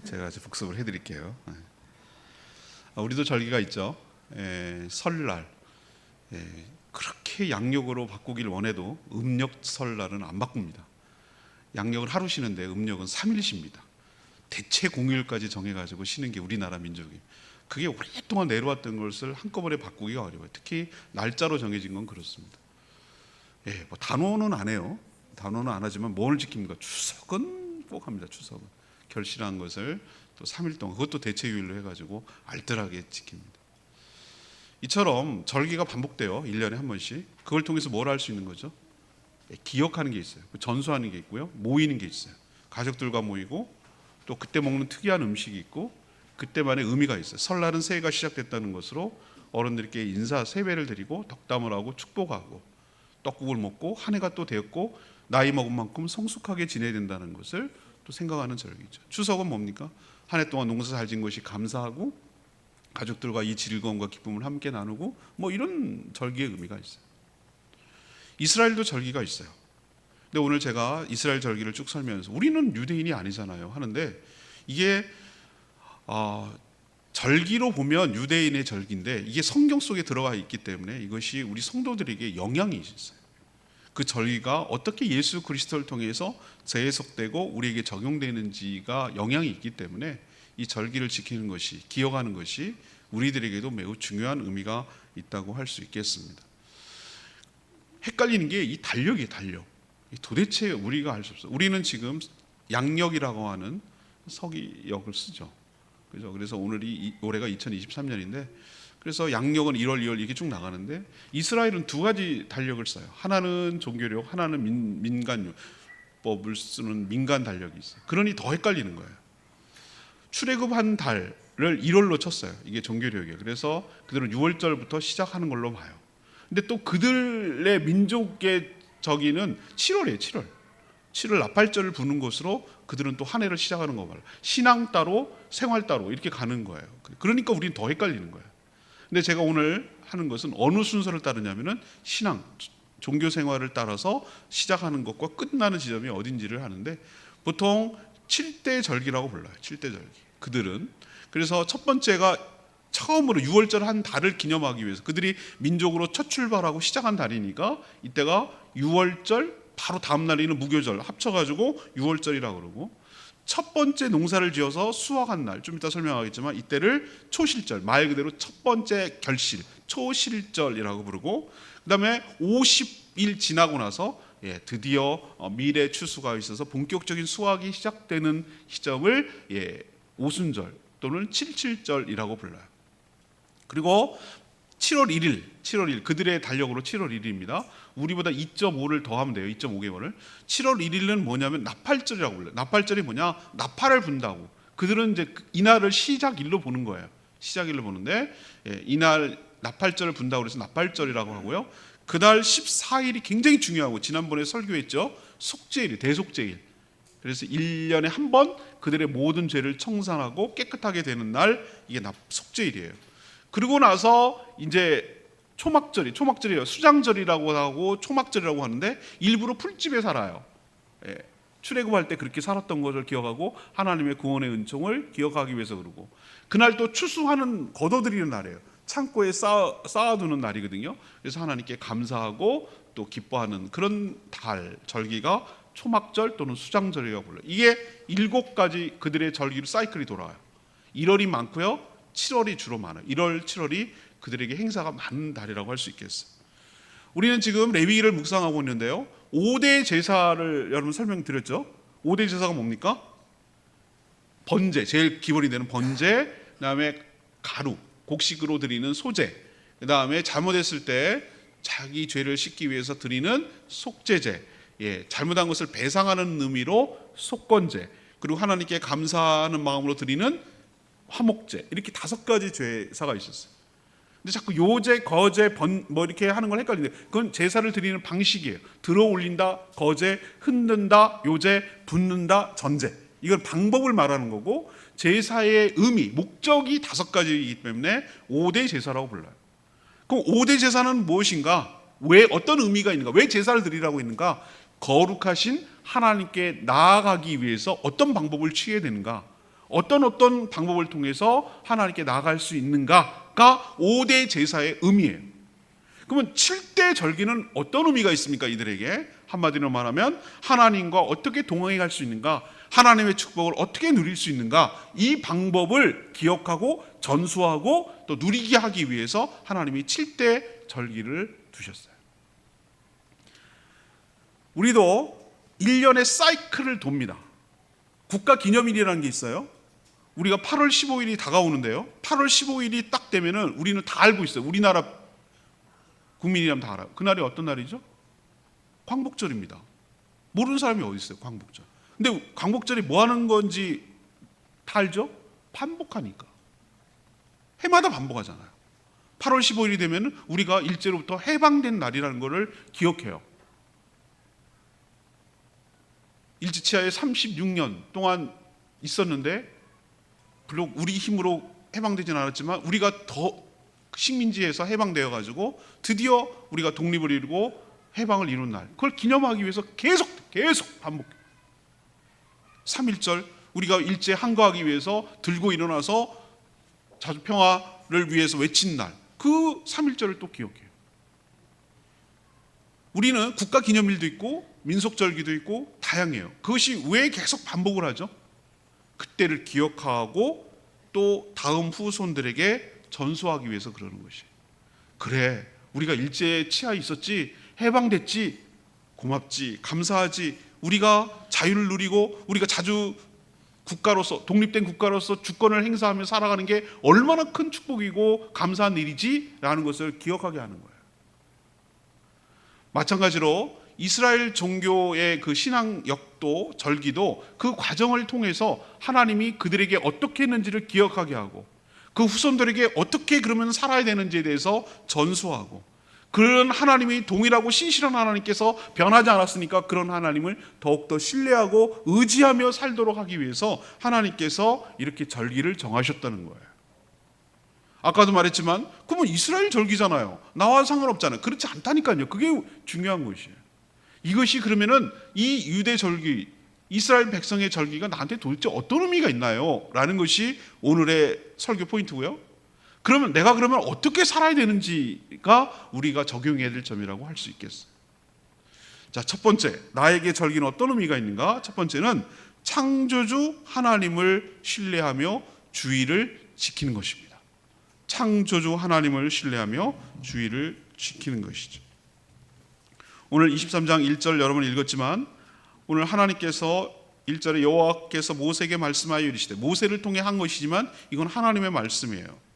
제가 이제 복습을 해드릴게요. 우리도 절기가 있죠. 설날. 그렇게 양력으로 바꾸길 원해도 음력 설날은 안 바꿉니다. 양력은 하루 쉬는데 음력은 3일 쉽니다. 대체 공휴일까지 정해가지고 쉬는 게 우리나라 민족이에요. 그게 오랫동안 내려왔던 것을 한꺼번에 바꾸기가 어려워요. 특히 날짜로 정해진 건 그렇습니다. 뭐 단오는 안 해요. 단오는 안 하지만 뭘 지킵니까? 추석은 꼭 합니다. 추석은 결실한 것을 또 3일 동안 그것도 대체휴일로 해가지고 알뜰하게 지킵니다. 이처럼 절기가 반복돼요. 1년에 한 번씩. 그걸 통해서 뭘 할 수 있는 거죠? 기억하는 게 있어요. 전수하는 게 있고요. 모이는 게 있어요. 가족들과 모이고 또 그때 먹는 특이한 음식이 있고 그때만의 의미가 있어요. 설날은 새해가 시작됐다는 것으로 어른들께 인사 세배를 드리고 덕담을 하고 축복하고 떡국을 먹고 한 해가 또 되었고 나이 먹은 만큼 성숙하게 지내야 된다는 것을 또 생각하는 절기죠. 추석은 뭡니까? 한 해 동안 농사 잘 지은 것이 감사하고 가족들과 이 즐거움과 기쁨을 함께 나누고 뭐 이런 절기의 의미가 있어요. 이스라엘도 절기가 있어요. 근데 오늘 제가 이스라엘 절기를 쭉 설명해서 우리는 유대인이 아니잖아요 하는데 이게 절기로 보면 유대인의 절기인데 이게 성경 속에 들어가 있기 때문에 이것이 우리 성도들에게 영향이 있어요. 그 절기가 어떻게 예수 그리스도를 통해서 재해석되고 우리에게 적용되는지가 영향이 있기 때문에 이 절기를 지키는 것이, 기억하는 것이 우리들에게도 매우 중요한 의미가 있다고 할 수 있겠습니다. 헷갈리는 게 이 달력이에요. 달력. 도대체 우리가 알 수 없어요. 우리는 지금 양력이라고 하는 서기역을 쓰죠. 그죠? 그래서 올해가 2023년인데 그래서 양력은 1월, 2월 이렇게 쭉 나가는데 이스라엘은 두 가지 달력을 써요. 하나는 종교력, 하나는 민간법을 쓰는 민간 달력이 있어요. 그러니 더 헷갈리는 거예요. 출애굽한 달을 1월로 쳤어요. 이게 종교력이에요. 그래서 그들은 6월절부터 시작하는 걸로 봐요. 근데 또 그들의 민족의 저기는 7월이에요. 7월 나팔절을 부는 것으로 그들은 또 한 해를 시작하는 거 봐요. 신앙 따로 생활 따로 이렇게 가는 거예요. 그러니까 우리는 더 헷갈리는 거예요. 근데 제가 오늘 하는 것은 어느 순서를 따르냐면은 신앙, 종교 생활을 따라서 시작하는 것과 끝나는 지점이 어딘지를 하는데 보통 7대 절기라고 불러요. 7대 절기. 그들은 그래서 첫 번째가 처음으로 6월절 한 달을 기념하기 위해서 그들이 민족으로 첫 출발하고 시작한 달이니까 이때가 6월절 바로 다음 날에는 무교절 합쳐가지고 6월절이라고 그러고 첫 번째 농사를 지어서 수확한 날 좀 이따 설명하겠지만 이때를 초실절 말 그대로 첫 번째 결실 초실절이라고 부르고 그 다음에 50일 지나고 나서 드디어 밀의 추수가 있어서 본격적인 수확이 시작되는 시점을 오순절 또는 칠칠절이라고 불러요. 그리고 7월 1일 그들의 달력으로 7월 1일입니다. 우리보다 2.5를 더하면 돼요. 2.5개월을. 7월 1일은 뭐냐면 나팔절이라고 불러요. 나팔절이 뭐냐? 나팔을 분다고. 그들은 이제 이날을 시작일로 보는 거예요. 시작일로 보는데 이날 나팔절을 분다고 그래서 나팔절이라고 하고요. 그날 14일이 굉장히 중요하고 지난번에 설교했죠. 속죄일, 대속죄일. 그래서 1년에 한 번 그들의 모든 죄를 청산하고 깨끗하게 되는 날 이게 속죄일이에요. 그리고 나서 이제 초막절이에요. 수장절이라고 하고 초막절이라고 하는데 일부러 풀집에 살아요. 출애굽할 때 그렇게 살았던 것을 기억하고 하나님의 구원의 은총을 기억하기 위해서 그러고 그날 또 추수하는 거둬들이는 날이에요. 창고에 쌓아두는 날이거든요. 그래서 하나님께 감사하고 또 기뻐하는 그런 달 절기가 초막절 또는 수장절이라고 불러요. 이게 7가지 그들의 절기로 사이클이 돌아와요. 1월이 많고요. 7월이 주로 많아요. 1월, 7월이 그들에게 행사가 많은 달이라고 할 수 있겠어요. 우리는 지금 레위기를 묵상하고 있는데요. 5대 제사를 여러분 설명드렸죠. 5대 제사가 뭡니까? 번제, 제일 기본이 되는 번제, 그다음에 가루, 곡식으로 드리는 소제, 그다음에 잘못했을 때 자기 죄를 씻기 위해서 드리는 속죄제, 잘못한 것을 배상하는 의미로 속건제, 그리고 하나님께 감사하는 마음으로 드리는 화목제, 이렇게 5가지 제사가 있었어요. 근데 자꾸 요제, 거제, 뭐 이렇게 하는 걸 헷갈리는데 그건 제사를 드리는 방식이에요. 들어 올린다, 거제, 흔든다, 요제, 붓는다, 전제. 이건 방법을 말하는 거고 제사의 의미, 목적이 5가지이기 때문에 5대 제사라고 불러요. 그럼 5대 제사는 무엇인가? 왜 어떤 의미가 있는가? 왜 제사를 드리라고 했는가? 거룩하신 하나님께 나아가기 위해서 어떤 방법을 취해야 되는가? 어떤 방법을 통해서 하나님께 나아갈 수 있는가가 5대 제사의 의미예요. 그러면 7대 절기는 어떤 의미가 있습니까? 이들에게 한마디로 말하면 하나님과 어떻게 동행해 갈 수 있는가, 하나님의 축복을 어떻게 누릴 수 있는가, 이 방법을 기억하고 전수하고 또 누리게 하기 위해서 하나님이 7대 절기를 두셨어요. 우리도 1년의 사이클을 돕니다. 국가기념일이라는 게 있어요. 우리가 8월 15일이 다가오는데요, 8월 15일이 딱 되면은 우리는 다 알고 있어요. 우리나라 국민이라면 다 알아요. 그날이 어떤 날이죠? 광복절입니다. 모르는 사람이 어디 있어요? 광복절. 근데 광복절이 뭐 하는 건지 다 알죠? 반복하니까. 해마다 반복하잖아요. 8월 15일이 되면 우리가 일제로부터 해방된 날이라는 것을 기억해요. 일제치하에 36년 동안 있었는데 물론 우리 힘으로 해방되진 않았지만 우리가 더 식민지에서 해방되어 가지고 드디어 우리가 독립을 이루고 해방을 이룬 날, 그걸 기념하기 위해서 계속 반복해요. 3.1절 우리가 일제 항거하기 위해서 들고 일어나서 자주평화를 위해서 외친 날, 그 3.1절을 또 기억해요. 우리는 국가기념일도 있고 민속절기도 있고 다양해요. 그것이 왜 계속 반복을 하죠? 그때를 기억하고 또 다음 후손들에게 전수하기 위해서 그러는 것이에요. 그래, 우리가 일제에 치하에 있었지, 해방됐지, 고맙지, 감사하지, 우리가 자유를 누리고 우리가 자주 국가로서, 독립된 국가로서 주권을 행사하며 살아가는 게 얼마나 큰 축복이고 감사한 일이지 라는 것을 기억하게 하는 거예요. 마찬가지로 이스라엘 종교의 그 신앙역도 절기도 그 과정을 통해서 하나님이 그들에게 어떻게 했는지를 기억하게 하고 그 후손들에게 어떻게 그러면 살아야 되는지에 대해서 전수하고, 그런 하나님이 동일하고 신실한 하나님께서 변하지 않았으니까 그런 하나님을 더욱더 신뢰하고 의지하며 살도록 하기 위해서 하나님께서 이렇게 절기를 정하셨다는 거예요. 아까도 말했지만 그러면 이스라엘 절기잖아요. 나와 상관없잖아요. 그렇지 않다니까요. 그게 중요한 것이에요. 이것이 그러면은 이 유대 절기, 이스라엘 백성의 절기가 나한테 도대체 어떤 의미가 있나요? 라는 것이 오늘의 설교 포인트고요. 그러면 내가 그러면 어떻게 살아야 되는지가 우리가 적용해야 될 점이라고 할 수 있겠어요. 자, 첫 번째, 나에게 절기는 어떤 의미가 있는가? 첫 번째는 창조주 하나님을 신뢰하며 주의를 지키는 것입니다. 창조주 하나님을 신뢰하며 주의를 지키는 것이죠. 오늘 23장 1절 여러분 읽었지만 오늘 하나님께서 1절에 여호와께서 모세에게 말씀하여 이르시되, 모세를 통해 한 것이지만 이건 하나님의 말씀이에요.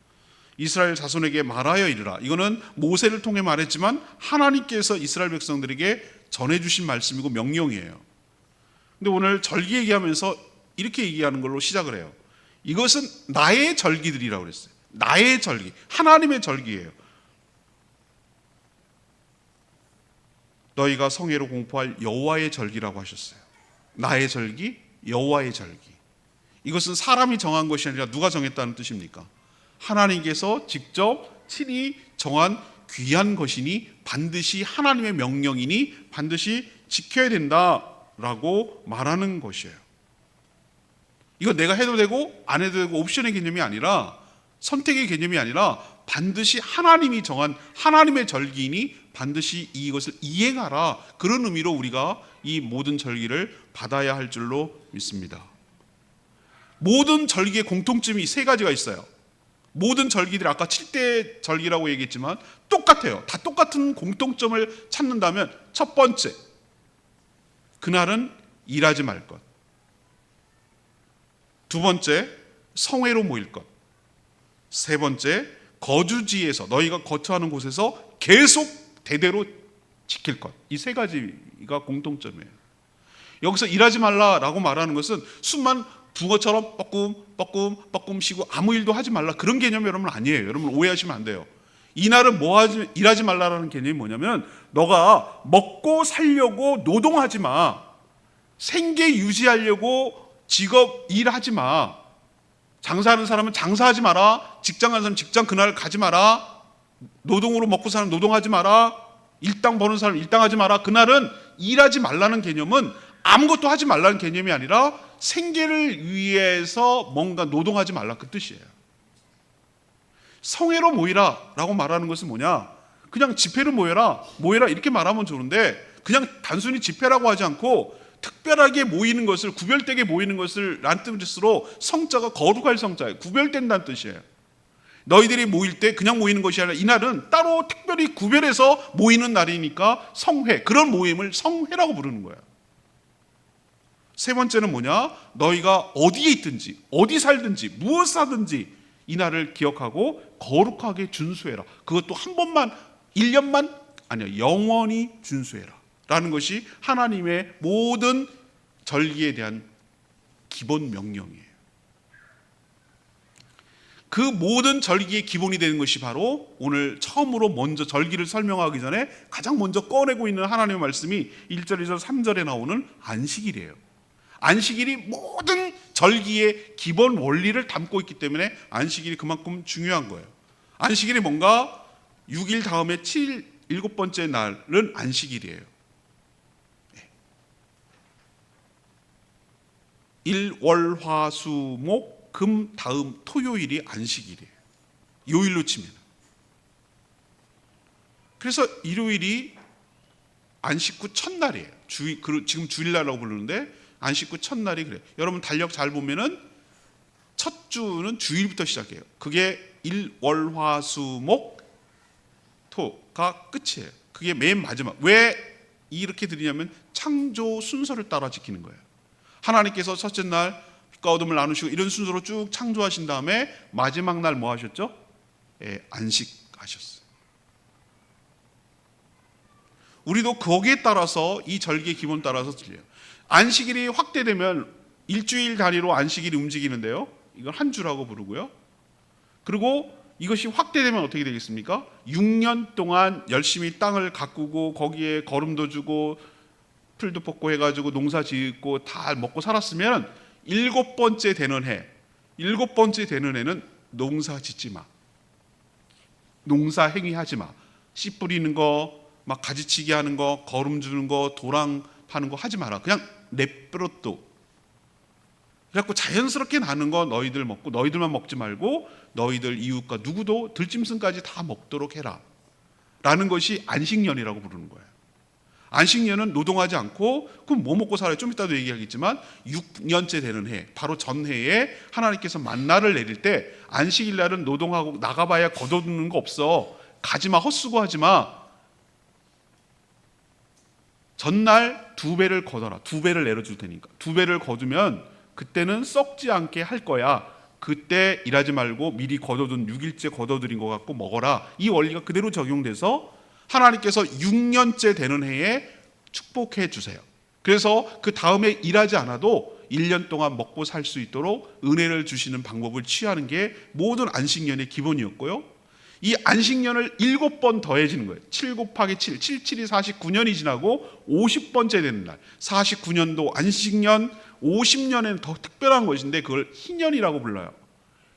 이스라엘 자손에게 말하여 이르라. 이거는 모세를 통해 말했지만 하나님께서 이스라엘 백성들에게 전해주신 말씀이고 명령이에요. 근데 오늘 절기 얘기하면서 이렇게 얘기하는 걸로 시작을 해요. 이것은 나의 절기들이라고 그랬어요. 나의 절기, 하나님의 절기예요. 너희가 성회로 공포할 여호와의 절기라고 하셨어요. 나의 절기, 여호와의 절기. 이것은 사람이 정한 것이 아니라 누가 정했다는 뜻입니까? 하나님께서 직접 친히 정한 귀한 것이니 반드시 하나님의 명령이니 반드시 지켜야 된다라고 말하는 것이에요. 이거 내가 해도 되고 안 해도 되고 옵션의 개념이 아니라, 선택의 개념이 아니라 반드시 하나님이 정한 하나님의 절기이니 반드시 이것을 이행하라, 그런 의미로 우리가 이 모든 절기를 받아야 할 줄로 믿습니다. 모든 절기의 공통점이 세 가지가 있어요. 모든 절기들이 아까 7대 절기라고 얘기했지만 똑같아요. 다 똑같은 공통점을 찾는다면, 첫 번째, 그날은 일하지 말 것. 두 번째, 성회로 모일 것. 세 번째, 거주지에서, 너희가 거처하는 곳에서 계속 대대로 지킬 것. 이 세 가지가 공통점이에요. 여기서 일하지 말라라고 말하는 것은 숨만 붕어처럼 뻐끔 쉬고 아무 일도 하지 말라, 그런 개념이 여러분 아니에요. 여러분 오해하시면 안 돼요. 이날은 일하지 말라라는 개념이 뭐냐면, 너가 먹고 살려고 노동하지 마. 생계 유지하려고 직업 일하지 마. 장사하는 사람은 장사하지 마라. 직장 가는 사람은 직장 그날 가지 마라. 노동으로 먹고 사는 노동하지 마라. 일당 버는 사람 일당하지 마라. 그날은 일하지 말라는 개념은 아무것도 하지 말라는 개념이 아니라 생계를 위해서 뭔가 노동하지 말라, 그 뜻이에요. 성회로 모이라 라고 말하는 것은 뭐냐, 그냥 집회로 모여라 이렇게 말하면 좋은데, 그냥 단순히 집회라고 하지 않고 특별하게 모이는 것을, 구별되게 모이는 것을 란 뜻으로 성자가 거룩할 성자예요. 구별된다는 뜻이에요. 너희들이 모일 때 그냥 모이는 것이 아니라 이날은 따로 특별히 구별해서 모이는 날이니까 성회, 그런 모임을 성회라고 부르는 거예요. 세 번째는 뭐냐, 너희가 어디에 있든지 어디 살든지 무엇 하든지 이 날을 기억하고 거룩하게 준수해라. 그것도 한 번만, 1년만 아니야, 영원히 준수해라 라는 것이 하나님의 모든 절기에 대한 기본 명령이에요. 그 모든 절기의 기본이 되는 것이 바로 오늘 처음으로 먼저 절기를 설명하기 전에 가장 먼저 꺼내고 있는 하나님의 말씀이 1절, 2절, 3절에 나오는 안식일이에요. 안식일이 모든 절기의 기본 원리를 담고 있기 때문에 안식일이 그만큼 중요한 거예요. 안식일이 뭔가 6일 다음에 7일, 7번째 날은 안식일이에요. 일, 월, 화, 수, 목, 금 다음 토요일이 안식일이에요. 요일로 치면. 그래서 일요일이 안식 후 첫날이에요. 지금 주일날이라고 부르는데 안식 후 첫날이 그래요. 여러분 달력 잘 보면은 첫 주는 주일부터 시작해요. 그게 일, 월, 화, 수, 목, 토가 끝이에요. 그게 맨 마지막. 왜 이렇게 드리냐면 창조 순서를 따라 지키는 거예요. 하나님께서 첫째 날 빛과 어둠을 나누시고 이런 순서로 쭉 창조하신 다음에 마지막 날 뭐 하셨죠? 안식하셨어요. 우리도 거기에 따라서 이 절기의 기본 따라서 들려요. 안식일이 확대되면 일주일 단위로 안식일이 움직이는데요, 이걸 한 주라고 부르고요. 그리고 이것이 확대되면 어떻게 되겠습니까? 6년 동안 열심히 땅을 가꾸고 거기에 거름도 주고 풀도 뽑고 해가지고 농사 짓고 다 먹고 살았으면 7번째 되는 해, 7번째 되는 해는 농사 짓지 마, 농사 행위하지 마, 씨 뿌리는 거, 막 가지치기 하는 거, 거름 주는 거, 도랑 파는 거 하지 마라. 그냥 내버려둬. 그래갖고 자연스럽게 나는 거 너희들 먹고 너희들만 먹지 말고 너희들 이웃과 누구도 들짐승까지 다 먹도록 해라 라는 것이 안식년이라고 부르는 거예요. 안식년은 노동하지 않고, 그럼 뭐 먹고 살아요? 좀 이따도 얘기하겠지만 6년째 되는 해, 바로 전해에 하나님께서 만나를 내릴 때 안식일 날은 노동하고 나가봐야 거둬두는 거 없어, 가지마, 헛수고하지마, 전날 2배를 거둬라, 2배를 내려줄 테니까 2배를 거두면 그때는 썩지 않게 할 거야, 그때 일하지 말고 미리 거둬둔 6일째 거둬들인 거 갖고 먹어라. 이 원리가 그대로 적용돼서 하나님께서 6년째 되는 해에 축복해 주세요. 그래서 그 다음에 일하지 않아도 1년 동안 먹고 살 수 있도록 은혜를 주시는 방법을 취하는 게 모든 안식년의 기본이었고요. 이 안식년을 7번 더해지는 거예요. 7 곱하기 7, 77이 49년이 지나고 50번째 되는 날, 49년도 안식년, 50년에는 더 특별한 것인데 그걸 희년이라고 불러요.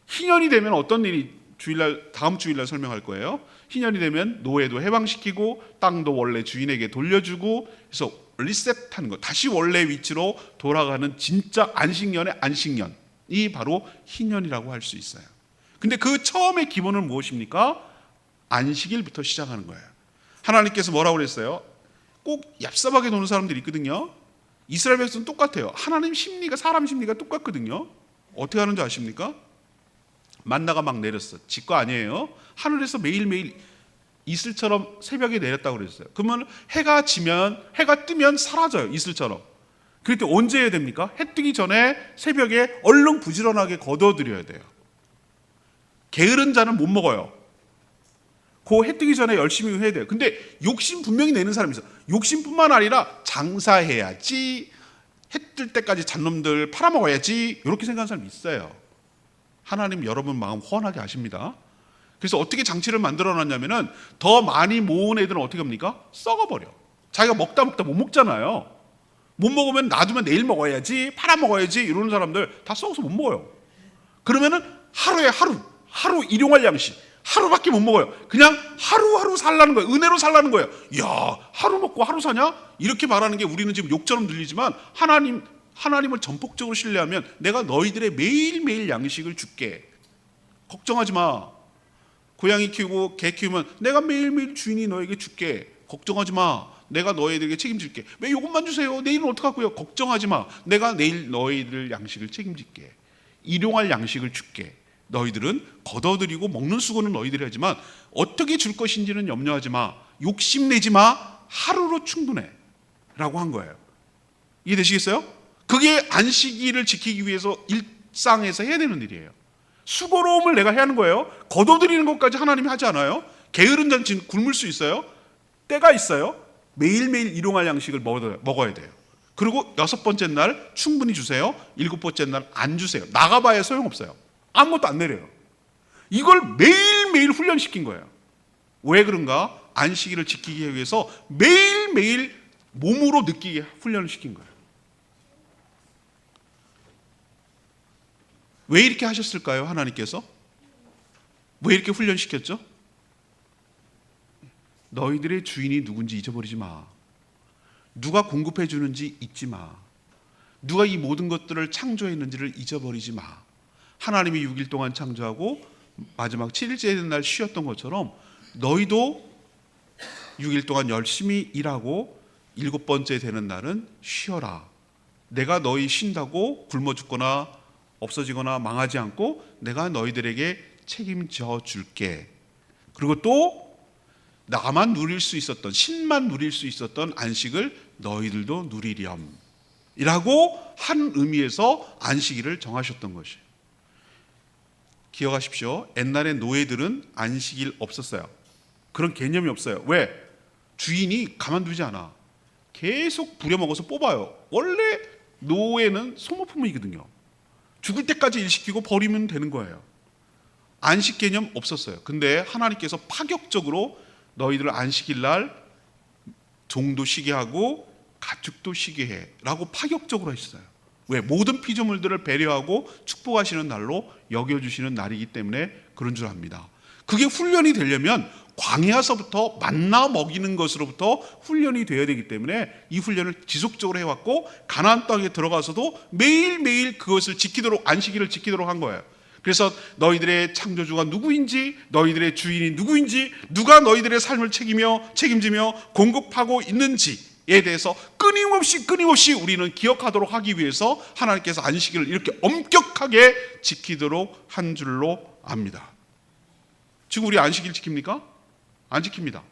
희년이 되면 어떤 일이, 주일날, 다음 주일날 설명할 거예요. 희년이 되면 노예도 해방시키고 땅도 원래 주인에게 돌려주고 해서 리셋하는 것, 다시 원래 위치로 돌아가는 진짜 안식년의 안식년이 바로 희년이라고 할 수 있어요. 근데 그 처음의 기본은 무엇입니까? 안식일부터 시작하는 거예요. 하나님께서 뭐라고 그랬어요? 꼭 얍삽하게 노는 사람들이 있거든요. 이스라엘 백성은 똑같아요. 하나님 심리가 사람 심리가 똑같거든요. 어떻게 하는지 아십니까? 만나가 막 내렸어. 지 거 아니에요. 하늘에서 매일매일 이슬처럼 새벽에 내렸다고 그랬어요. 그러면 해가 뜨면 사라져요. 이슬처럼. 그럴 때 언제 해야 됩니까? 해 뜨기 전에 새벽에 얼른 부지런하게 거둬들여야 돼요. 게으른 자는 못 먹어요. 그 해 뜨기 전에 열심히 해야 돼요. 근데 욕심 분명히 내는 사람이 있어요. 욕심뿐만 아니라 장사해야지, 해 뜰 때까지 잔놈들 팔아먹어야지, 이렇게 생각하는 사람이 있어요. 하나님 여러분 마음 훤하게 아십니다. 그래서 어떻게 장치를 만들어놨냐면은 더 많이 모은 애들은 어떻게 합니까? 썩어버려. 자기가 먹다 못 먹잖아요. 못 먹으면 놔두면 내일 먹어야지, 팔아먹어야지, 이러는 사람들 다 썩어서 못 먹어요. 그러면은 하루에 하루 일용할 양식, 하루밖에 못 먹어요. 그냥 하루하루 살라는 거예요. 은혜로 살라는 거예요. 야, 하루 먹고 하루 사냐? 이렇게 말하는 게 우리는 지금 욕처럼 들리지만 하나님을 전폭적으로 신뢰하면 내가 너희들의 매일매일 양식을 줄게. 걱정하지 마. 고양이 키우고 개 키우면 내가 매일매일 주인이 너에게 줄게. 걱정하지 마. 내가 너희들에게 책임질게. 왜 이것만 주세요? 내일은 어떡하고요? 걱정하지 마. 내가 내일 너희들 양식을 책임질게. 일용할 양식을 줄게. 너희들은 걷어들이고 먹는 수고는 너희들이 하지만 어떻게 줄 것인지는 염려하지 마. 욕심내지 마. 하루로 충분해 라고 한 거예요. 이해되시겠어요? 그게 안식일을 지키기 위해서 일상에서 해야 되는 일이에요. 수고로움을 내가 해야 하는 거예요. 걷어들이는 것까지 하나님이 하지 않아요. 게으른 잔치는 굶을 수 있어요. 때가 있어요. 매일매일 일용할 양식을 먹어야 돼요. 그리고 6번째 날 충분히 주세요. 7번째 날 안 주세요. 나가봐야 소용없어요. 아무것도 안 내려요. 이걸 매일매일 훈련시킨 거예요. 왜 그런가? 안식일을 지키기 위해서 매일매일 몸으로 느끼게 훈련을 시킨 거예요. 왜 이렇게 하셨을까요? 하나님께서? 왜 이렇게 훈련시켰죠? 너희들의 주인이 누군지 잊어버리지 마. 누가 공급해 주는지 잊지 마. 누가 이 모든 것들을 창조했는지를 잊어버리지 마. 하나님이 6일 동안 창조하고 마지막 7일째 되는 날 쉬었던 것처럼 너희도 6일 동안 열심히 일하고 7번째 되는 날은 쉬어라. 내가 너희 쉰다고 굶어 죽거나 없어지거나 망하지 않고 내가 너희들에게 책임져 줄게. 그리고 또 나만 누릴 수 있었던, 신만 누릴 수 있었던 안식을 너희들도 누리렴 이라고 한 의미에서 안식일을 정하셨던 것이에요. 기억하십시오. 옛날에 노예들은 안식일 없었어요. 그런 개념이 없어요. 왜? 주인이 가만두지 않아. 계속 부려먹어서 뽑아요. 원래 노예는 소모품이거든요. 죽을 때까지 일시키고 버리면 되는 거예요. 안식 개념 없었어요. 근데 하나님께서 파격적으로 너희들 안식일 날 종도 쉬게 하고 가축도 쉬게 해 라고 파격적으로 했어요. 왜? 모든 피조물들을 배려하고 축복하시는 날로 여겨주시는 날이기 때문에 그런 줄 압니다. 그게 훈련이 되려면 광야서부터 만나 먹이는 것으로부터 훈련이 되어야 되기 때문에 이 훈련을 지속적으로 해왔고 가나안 땅에 들어가서도 매일매일 그것을 지키도록, 안식일을 지키도록 한 거예요. 그래서 너희들의 창조주가 누구인지, 너희들의 주인이 누구인지, 누가 너희들의 삶을 책임지며 공급하고 있는지에 대해서 끊임없이 우리는 기억하도록 하기 위해서 하나님께서 안식일을 이렇게 엄격하게 지키도록 한 줄로 압니다. 지금 우리 안식일 지킵니까? 안 지킵니다.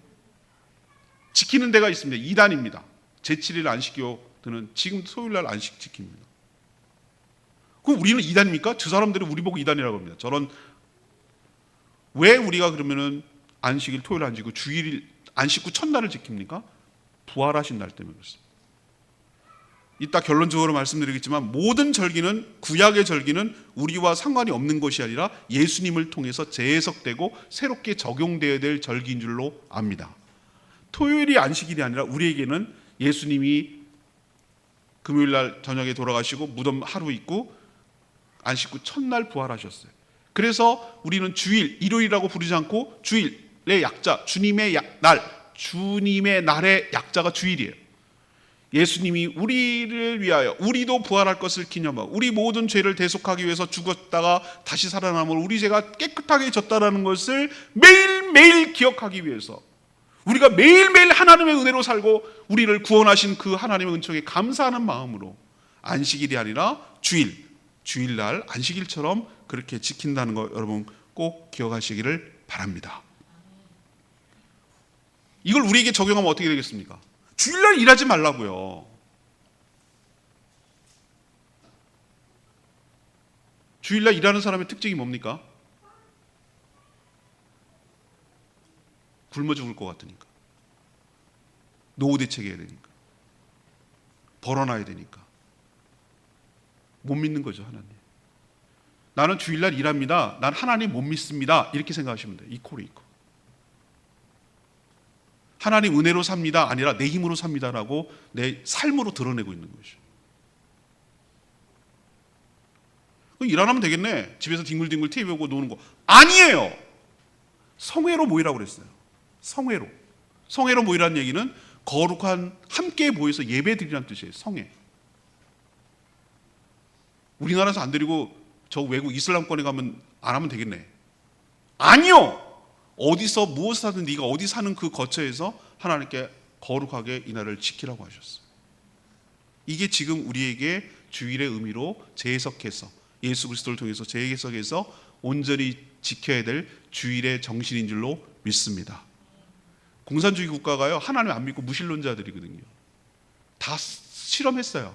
지키는 데가 있습니다. 2단입니다. 제7일 안식교들은 지금 토요일날 안식 지킵니다. 그럼 우리는 2단입니까? 저 사람들이 우리 보고 2단이라고 합니다. 저런, 왜 우리가 그러면은 안식일 토요일 안 지키고 주일 안식 후 첫날을 지킵니까? 부활하신 날 때문에 그렇습니다. 이따 결론적으로 말씀드리겠지만 모든 절기는, 구약의 절기는 우리와 상관이 없는 것이 아니라 예수님을 통해서 재해석되고 새롭게 적용되어야 될 절기인 줄로 압니다. 토요일이 안식일이 아니라 우리에게는 예수님이 금요일날 저녁에 돌아가시고 무덤 하루 있고 안식 후 첫날 부활하셨어요. 그래서 우리는 주일, 일요일이라고 부르지 않고 주일의 약자, 주님의 날의 약자가 주일이에요. 예수님이 우리를 위하여, 우리도 부활할 것을 기념하고 우리 모든 죄를 대속하기 위해서 죽었다가 다시 살아남을 우리 죄가 깨끗하게 졌다라는 것을 매일매일 기억하기 위해서, 우리가 매일매일 하나님의 은혜로 살고 우리를 구원하신 그 하나님의 은총에 감사하는 마음으로 안식일이 아니라 주일날 안식일처럼 그렇게 지킨다는 거 여러분 꼭 기억하시기를 바랍니다. 이걸 우리에게 적용하면 어떻게 되겠습니까? 주일날 일하지 말라고요. 주일날 일하는 사람의 특징이 뭡니까? 굶어 죽을 것 같으니까, 노후 대책해야 되니까, 벌어놔야 되니까. 못 믿는 거죠. 하나님, 나는 주일날 일합니다, 난 하나님 못 믿습니다, 이렇게 생각하시면 돼요. 이코로. 하나님 은혜로 삽니다 아니라 내 힘으로 삽니다라고 내 삶으로 드러내고 있는 것이죠. 일 안 하면 되겠네, 집에서 뒹굴뒹굴 TV 보고 노는 거. 아니에요. 성회로 모이라고 그랬어요. 성회로 모이라는 얘기는 거룩한 함께 모여서 예배 드리라는 뜻이에요. 성회. 우리나라에서 안 드리고 저 외국 이슬람권에 가면 안 하면 되겠네. 아니요. 어디서 무엇을 하든 네가 어디 사는 그 거처에서 하나님께 거룩하게 이 날을 지키라고 하셨어요. 이게 지금 우리에게 주일의 의미로 재해석해서 예수 그리스도를 통해서 재해석해서 온전히 지켜야 될 주일의 정신인 줄로 믿습니다. 공산주의 국가가요, 하나님 안 믿고 무신론자들이거든요. 다 실험했어요.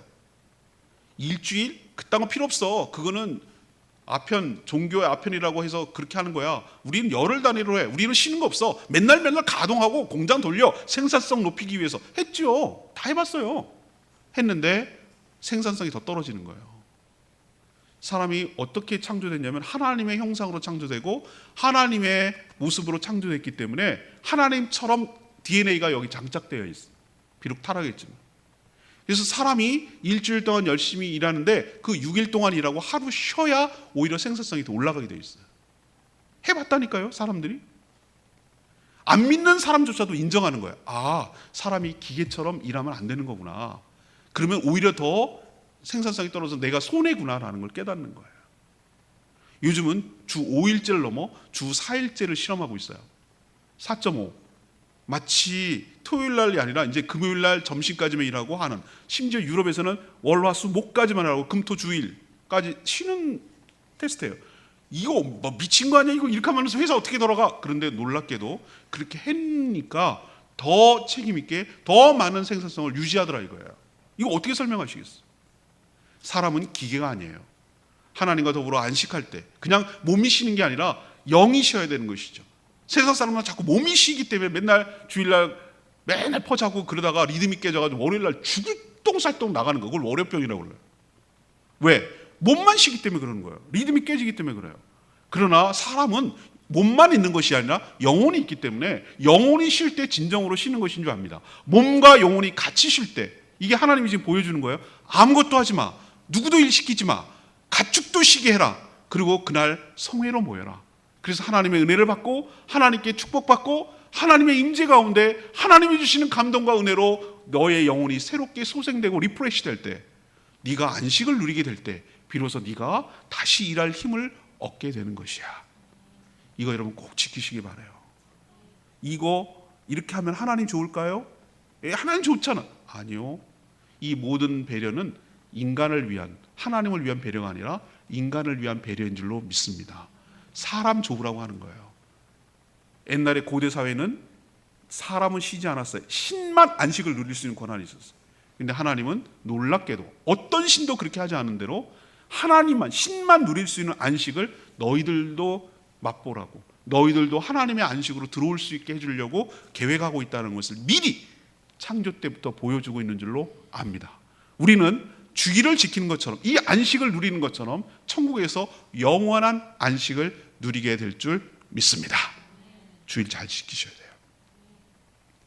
일주일? 그딴 거 필요 없어. 그거는 아편, 종교의 아편이라고 해서 그렇게 하는 거야. 우리는 열흘 단위로 해. 우리는 쉬는 거 없어. 맨날 가동하고 공장 돌려. 생산성 높이기 위해서 했죠. 다 해봤어요. 했는데 생산성이 더 떨어지는 거예요. 사람이 어떻게 창조됐냐면 하나님의 형상으로 창조되고 하나님의 모습으로 창조됐기 때문에 하나님처럼 DNA가 여기 장착되어 있어요. 비록 타락했지만. 그래서 사람이 일주일 동안 열심히 일하는데 그 6일 동안 일하고 하루 쉬어야 오히려 생산성이 더 올라가게 되어 있어요. 해봤다니까요, 사람들이. 안 믿는 사람조차도 인정하는 거예요. 아, 사람이 기계처럼 일하면 안 되는 거구나. 그러면 오히려 더 생산성이 떨어져서 내가 손해구나라는 걸 깨닫는 거예요. 요즘은 주 5일째를 넘어 주 4일째를 실험하고 있어요. 4.5. 마치 토요일 날이 아니라 이제 금요일 날 점심까지만 일하고 하는, 심지어 유럽에서는 월, 화, 수, 목까지만 하고 금, 토, 주일까지 쉬는 테스트예요. 이거 뭐 미친 거 아니야? 이거 이렇게 하면서 회사 어떻게 돌아가? 그런데 놀랍게도 그렇게 했으니까 더 책임 있게 더 많은 생산성을 유지하더라 이거예요. 이거 어떻게 설명하시겠어요? 사람은 기계가 아니에요. 하나님과 더불어 안식할 때 그냥 몸이 쉬는 게 아니라 영이 쉬어야 되는 것이죠. 세상 사람은 자꾸 몸이 쉬기 때문에 맨날 주일날 맨날 퍼자고 그러다가 리듬이 깨져가지고 월요일날 죽을 똥살똥 나가는 거. 그걸 월요병이라고 그래요. 왜? 몸만 쉬기 때문에 그러는 거예요. 리듬이 깨지기 때문에 그래요. 그러나 사람은 몸만 있는 것이 아니라 영혼이 있기 때문에 영혼이 쉴 때 진정으로 쉬는 것인 줄 압니다. 몸과 영혼이 같이 쉴 때, 이게 하나님이 지금 보여주는 거예요. 아무것도 하지 마. 누구도 일 시키지 마. 가축도 쉬게 해라. 그리고 그날 성회로 모여라. 그래서 하나님의 은혜를 받고 하나님께 축복받고 하나님의 임재 가운데 하나님이 주시는 감동과 은혜로 너의 영혼이 새롭게 소생되고 리프레시 될 때, 네가 안식을 누리게 될 때 비로소 네가 다시 일할 힘을 얻게 되는 것이야. 이거 여러분 꼭 지키시기 바라요. 이거 이렇게 하면 하나님 좋을까요? 하나님 좋잖아. 아니요. 이 모든 배려는 인간을 위한, 하나님을 위한 배려가 아니라 인간을 위한 배려인 줄로 믿습니다. 사람 좋으라고 하는 거예요. 옛날에 고대 사회는 사람은 쉬지 않았어요. 신만 안식을 누릴 수 있는 권한이 있었어요. 근데 하나님은 놀랍게도 어떤 신도 그렇게 하지 않은 대로 하나님만, 신만 누릴 수 있는 안식을 너희들도 맛보라고, 너희들도 하나님의 안식으로 들어올 수 있게 해주려고 계획하고 있다는 것을 미리 창조 때부터 보여주고 있는 줄로 압니다. 우리는 주일을 지키는 것처럼, 이 안식을 누리는 것처럼 천국에서 영원한 안식을 누리게 될 줄 믿습니다. 주일 잘 지키셔야 돼요.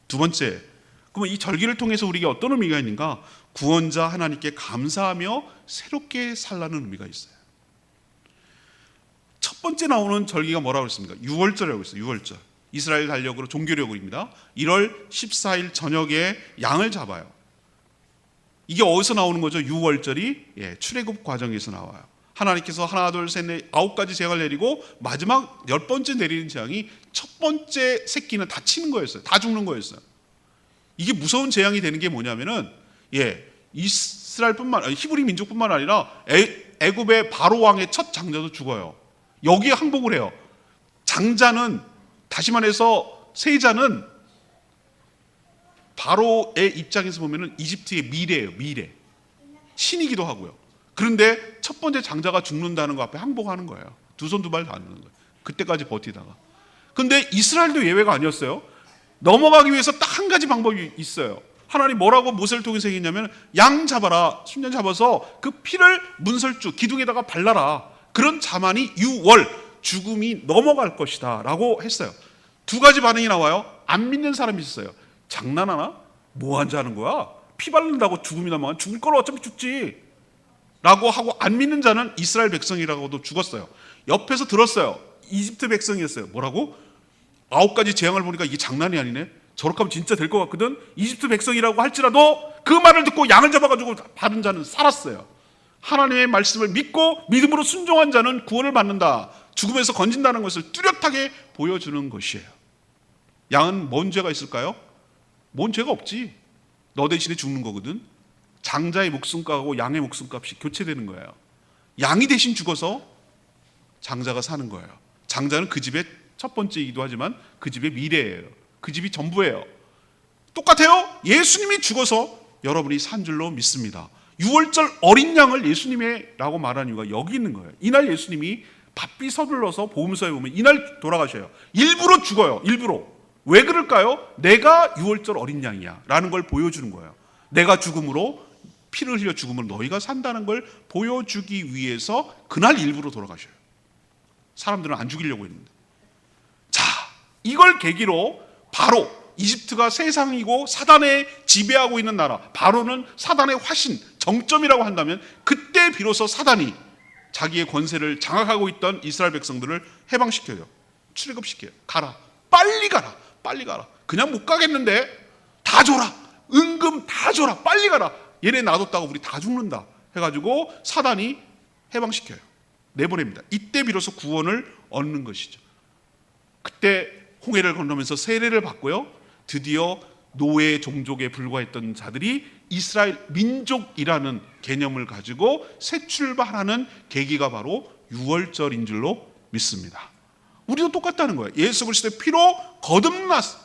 두 번째, 그러면 이 절기를 통해서 우리에게 어떤 의미가 있는가? 구원자 하나님께 감사하며 새롭게 살라는 의미가 있어요. 첫 번째 나오는 절기가 뭐라고 했습니까? 유월절이라고 했어요. 유월절. 이스라엘 달력으로 종교력입니다. 1월 14일 저녁에 양을 잡아요. 이게 어디서 나오는 거죠? 유월절이 출애굽 과정에서 나와요. 하나님께서 하나, 둘, 셋, 넷, 9가지 재앙을 내리고 마지막 10번째 내리는 재앙이 첫 번째 새끼는 다 치는 거였어요. 다 죽는 거였어요. 이게 무서운 재앙이 되는 게 뭐냐면은 이스라엘뿐만 아니라 히브리 민족뿐만 아니라 애굽의 바로 왕의 첫 장자도 죽어요. 여기에 항복을 해요. 장자는, 다시 말해서 세자는 바로의 입장에서 보면은 이집트의 미래예요. 미래. 신이기도 하고요. 그런데 첫 번째 장자가 죽는다는 거 앞에 항복하는 거예요. 두 손 두 발 다 하는 거예요. 그때까지 버티다가. 근데 이스라엘도 예외가 아니었어요. 넘어가기 위해서 딱 한 가지 방법이 있어요. 하나님 뭐라고 모세를 통해서 얘기했냐면, 양 잡아라. 순양 잡아서 그 피를 문설주 기둥에다가 발라라. 그런 자만이 유월, 죽음이 넘어갈 것이다 라고 했어요. 두 가지 반응이 나와요. 안 믿는 사람이 있어요. 장난하나? 뭐 하자는 거야? 피 바른다고 죽음이 넘어가면 죽을 걸 어차피 죽지 라고 하고, 안 믿는 자는 이스라엘 백성이라고도 죽었어요. 옆에서 들었어요. 이집트 백성이었어요. 뭐라고? 9가지 재앙을 보니까 이게 장난이 아니네. 저렇게 하면 진짜 될 것 같거든. 이집트 백성이라고 할지라도 그 말을 듣고 양을 잡아가지고 받은 자는 살았어요. 하나님의 말씀을 믿고 믿음으로 순종한 자는 구원을 받는다, 죽음에서 건진다는 것을 뚜렷하게 보여주는 것이에요. 양은 뭔 죄가 있을까요? 뭔 죄가 없지. 너 대신에 죽는 거거든. 장자의 목숨값하고 양의 목숨값이 교체되는 거예요. 양이 대신 죽어서 장자가 사는 거예요. 장자는 그 집의 첫 번째이기도 하지만 그 집의 미래예요. 그 집이 전부예요. 똑같아요. 예수님이 죽어서 여러분이 산 줄로 믿습니다. 6월절 어린 양을 예수님의 라고 말한 이유가 여기 있는 거예요. 이날 예수님이 바삐 서둘러서 복음서에 보면 이날 돌아가셔요. 일부러 죽어요. 일부러. 왜 그럴까요? 내가 6월절 어린 양이야 라는 걸 보여주는 거예요. 내가 죽음으로, 피를 흘려 죽음으로 너희가 산다는 걸 보여주기 위해서 그날 일부러 돌아가셔요. 사람들은 안 죽이려고 했는데. 자, 이걸 계기로 바로 이집트가 세상이고 사단에 지배하고 있는 나라, 바로는 사단의 화신, 정점이라고 한다면 그때 비로소 사단이 자기의 권세를 장악하고 있던 이스라엘 백성들을 해방시켜요. 출애굽시켜요. 가라. 빨리 가라. 빨리 가라. 그냥 못 가겠는데 다 줘라. 은금 다 줘라. 빨리 가라. 얘네 놔뒀다가 우리 다 죽는다 해가지고 사단이 해방시켜요. 내보냅니다. 이때 비로소 구원을 얻는 것이죠. 그때 홍해를 건너면서 세례를 받고요, 드디어 노예 종족에 불과했던 자들이 이스라엘 민족이라는 개념을 가지고 새 출발하는 계기가 바로 6월절인 줄로 믿습니다. 우리도 똑같다는 거예요. 예수 그리스도의 피로 거듭났어.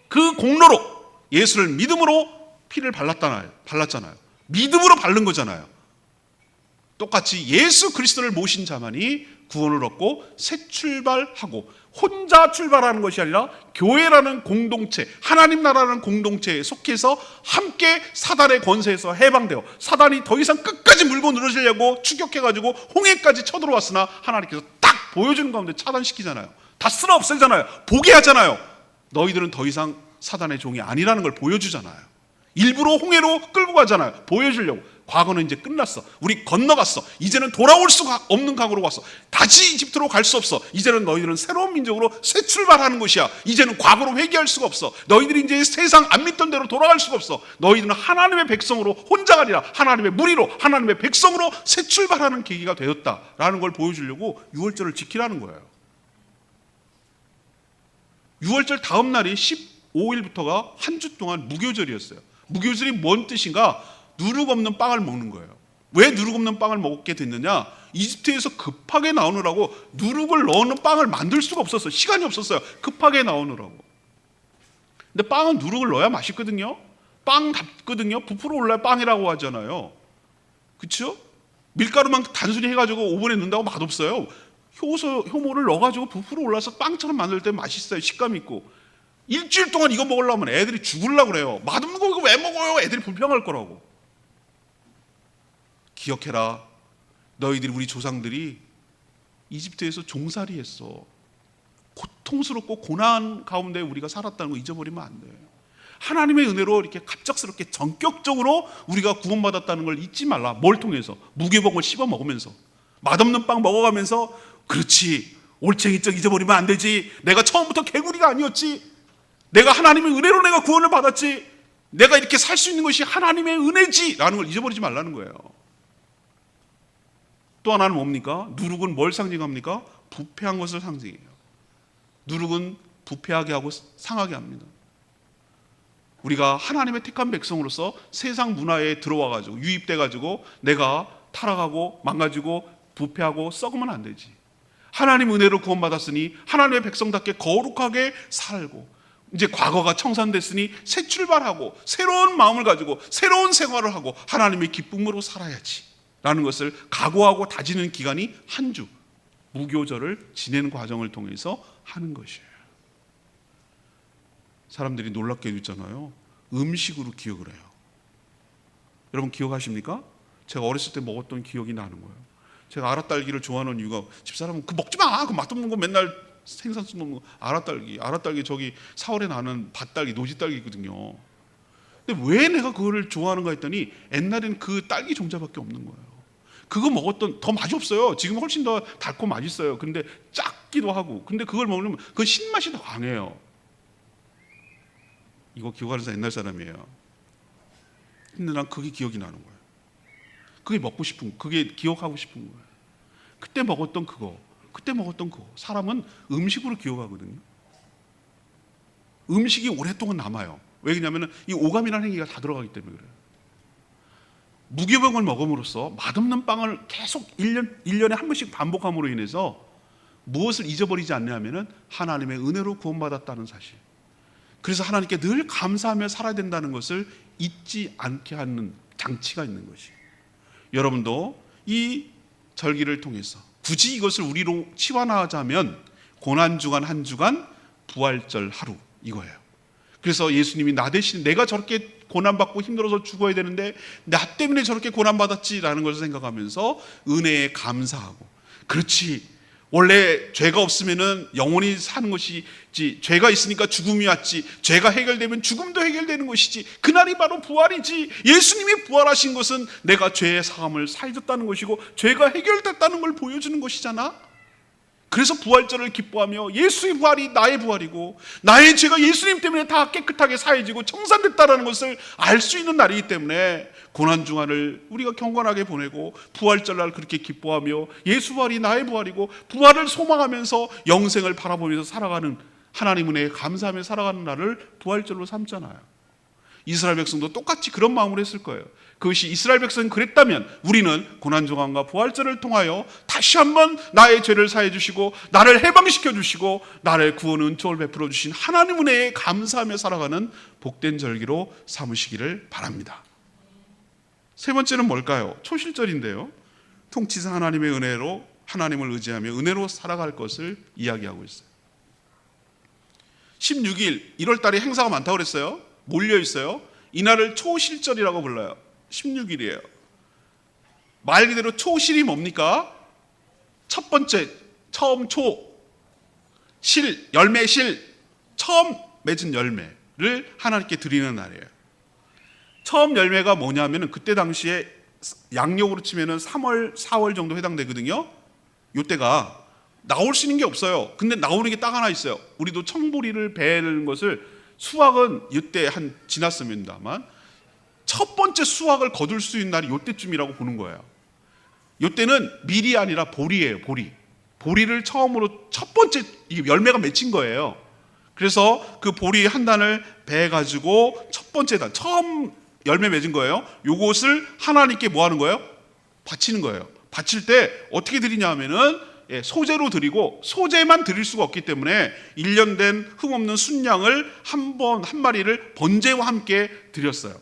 그 공로로 예수를 믿음으로 피를 발랐잖아요. 믿음으로 바른 거잖아요. 똑같이 예수 그리스도를 모신 자만이 구원을 얻고 새 출발하고, 혼자 출발하는 것이 아니라 교회라는 공동체, 하나님 나라라는 공동체에 속해서 함께 사단의 권세에서 해방되어, 사단이 더 이상 끝까지 물고 늘어지려고 추격해가지고 홍해까지 쳐들어왔으나 하나님께서 딱 보여주는 가운데 차단시키잖아요. 다 쓸어 없애잖아요. 보게 하잖아요. 너희들은 더 이상 사단의 종이 아니라는 걸 보여주잖아요. 일부러 홍해로 끌고 가잖아요. 보여주려고. 과거는 이제 끝났어. 우리 건너갔어. 이제는 돌아올 수가 없는 각오로 왔어. 다시 이집트로 갈 수 없어. 이제는 너희들은 새로운 민족으로 새 출발하는 것이야. 이제는 과거로 회개할 수가 없어. 너희들이 이제 세상 안 믿던 대로 돌아갈 수가 없어. 너희들은 하나님의 백성으로, 혼자가 아니라 하나님의 무리로, 하나님의 백성으로 새 출발하는 계기가 되었다라는 걸 보여주려고 6월절을 지키라는 거예요. 6월절 다음 날이 15일부터가 한 주 동안 무교절이었어요. 무교절이 뭔 뜻인가? 누룩 없는 빵을 먹는 거예요. 왜 누룩 없는 빵을 먹게 됐느냐? 이집트에서 급하게 나오느라고 누룩을 넣는 빵을 만들 수가 없었어요. 시간이 없었어요. 급하게 나오느라고. 근데 빵은 누룩을 넣어야 맛있거든요. 빵 답거든요. 부풀어 올라야 빵이라고 하잖아요. 그렇죠? 밀가루만 단순히 해가지고 오븐에 넣는다고 맛없어요. 효모를 넣어가지고 부풀어 올라서 빵처럼 만들 때 맛있어요. 식감 있고. 일주일 동안 이거 먹으려면 애들이 죽으려고 그래요. 맛없는 거 이거 왜 먹어요? 애들이 불평할 거라고. 기억해라. 너희들이, 우리 조상들이 이집트에서 종살이 했어. 고통스럽고 고난 가운데 우리가 살았다는 거 잊어버리면 안 돼요. 하나님의 은혜로 이렇게 갑작스럽게 전격적으로 우리가 구원받았다는 걸 잊지 말라. 뭘 통해서? 무교복을 씹어 먹으면서, 맛없는 빵 먹어가면서, 그렇지, 올챙이적 잊어버리면 안 되지. 내가 처음부터 개구리가 아니었지. 내가 하나님의 은혜로 내가 구원을 받았지. 내가 이렇게 살 수 있는 것이 하나님의 은혜지 라는 걸 잊어버리지 말라는 거예요. 또 하나는 뭡니까? 누룩은 뭘 상징합니까? 부패한 것을 상징해요. 누룩은 부패하게 하고 상하게 합니다. 우리가 하나님의 택한 백성으로서 세상 문화에 들어와가지고 유입돼가지고 내가 타락하고 망가지고 부패하고 썩으면 안 되지. 하나님 은혜로 구원받았으니 하나님의 백성답게 거룩하게 살고, 이제 과거가 청산됐으니 새 출발하고 새로운 마음을 가지고 새로운 생활을 하고 하나님의 기쁨으로 살아야지 라는 것을 각오하고 다지는 기간이 한 주, 무교절을 지내는 과정을 통해서 하는 것이에요. 사람들이 놀랍게도 있잖아요. 음식으로 기억을 해요. 여러분 기억하십니까? 제가 어렸을 때 먹었던 기억이 나는 거예요. 제가 아라딸기를 좋아하는 이유가, 집사람은 그 먹지 마! 그 맛없는 거 맨날 생선 먹는 거. 아라딸기 저기 4월에 나는 밭딸기, 노지딸기 있거든요. 근데 왜 내가 그거를 좋아하는가 했더니 옛날에는 그 딸기 종자밖에 없는 거예요. 그거 먹었던 더 맛이 없어요. 지금 훨씬 더 달고 맛있어요. 근데 작기도 하고. 근데 그걸 먹으면 그 신맛이 더 강해요. 이거 기억하는 사람 옛날 사람이에요. 근데 난 그게 기억이 나는 거예요. 그게 먹고 싶은 거, 그게 기억하고 싶은 거예요. 그때 먹었던 그거, 그때 먹었던 그거. 사람은 음식으로 기억하거든요. 음식이 오랫동안 남아요. 왜냐하면 이 오감이라는 행위가 다 들어가기 때문에 그래요. 무교병을 먹음으로써 맛없는 빵을 계속 1년에 한 번씩 반복함으로 인해서 무엇을 잊어버리지 않냐면은 하나님의 은혜로 구원받았다는 사실. 그래서 하나님께 늘 감사하며 살아야 된다는 것을 잊지 않게 하는 장치가 있는 것이에요. 여러분도 이 절기를 통해서 굳이 이것을 우리로 치환하자면 고난주간 한 주간 부활절 하루 이거예요. 그래서 예수님이 나 대신 내가 저렇게 고난받고 힘들어서 죽어야 되는데 나 때문에 저렇게 고난받았지라는 것을 생각하면서 은혜에 감사하고, 그렇지, 원래 죄가 없으면은 영원히 사는 것이지, 죄가 있으니까 죽음이 왔지, 죄가 해결되면 죽음도 해결되는 것이지, 그날이 바로 부활이지, 예수님이 부활하신 것은 내가 죄의 사함을 사해졌다는 것이고 죄가 해결됐다는 걸 보여주는 것이잖아. 그래서 부활절을 기뻐하며 예수의 부활이 나의 부활이고 나의 죄가 예수님 때문에 다 깨끗하게 사해지고 청산됐다는 것을 알 수 있는 날이기 때문에 고난주간을 우리가 경건하게 보내고 부활절날 그렇게 기뻐하며 예수 부활이 나의 부활이고 부활을 소망하면서 영생을 바라보면서 살아가는, 하나님 은혜에 감사하며 살아가는 날을 부활절로 삼잖아요. 이스라엘 백성도 똑같이 그런 마음으로 했을 거예요. 그것이 이스라엘 백성이 그랬다면 우리는 고난주간과 부활절을 통하여 다시 한번 나의 죄를 사해 주시고 나를 해방시켜 주시고 나를 구원 은총을 베풀어 주신 하나님 은혜에 감사하며 살아가는 복된 절기로 삼으시기를 바랍니다. 세 번째는 뭘까요? 초실절인데요, 통치자 하나님의 은혜로 하나님을 의지하며 은혜로 살아갈 것을 이야기하고 있어요. 16일 1월 달에 행사가 많다고 그랬어요. 몰려 있어요. 이날을 초실절이라고 불러요. 16일이에요. 말 그대로 초실이 뭡니까? 첫 번째, 처음 실, 열매 실, 처음 맺은 열매를 하나님께 드리는 날이에요. 처음 열매가 뭐냐면은 그때 당시에 양력으로 치면은 3월, 4월 정도 해당되거든요. 요때가 나올 수 있는 게 없어요. 근데 나오는 게 딱 하나 있어요. 우리도 청보리를 베는 것을, 수확은 이때 한 지났습니다만 첫 번째 수확을 거둘 수 있는 날이 이때쯤이라고 보는 거예요. 이때는 밀이 아니라 보리예요. 보리를 처음으로 첫 번째 이게 열매가 맺힌 거예요. 그래서 그 보리 한 단을 베 가지고 첫 번째 단, 처음 열매 맺은 거예요. 요것을 하나님께 뭐 하는 거예요? 바치는 거예요. 바칠 때 어떻게 드리냐 하면은 소제로 드리고, 소제만 드릴 수가 없기 때문에 1년 된 흠없는 순양을 한 마리를 번제와 함께 드렸어요.